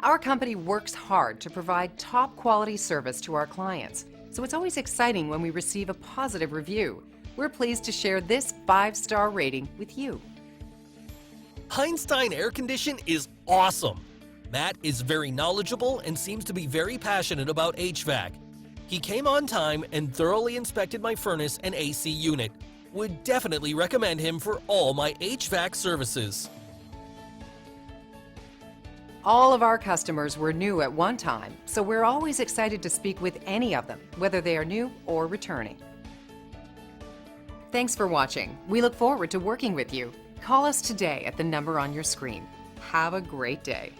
Our company works hard to provide top quality service to our clients, so it's always exciting when we receive a positive review. We're pleased to share this 5-star rating with you. Einstein Air Conditioning is awesome. Matt is very knowledgeable and seems to be very passionate about HVAC. He came on time and thoroughly inspected my furnace and AC unit. Would definitely recommend him for all my HVAC services. All of our customers were new at one time, so we're always excited to speak with any of them, whether they are new or returning. Thanks for watching. We look forward to working with you. Call us today at the number on your screen. Have a great day.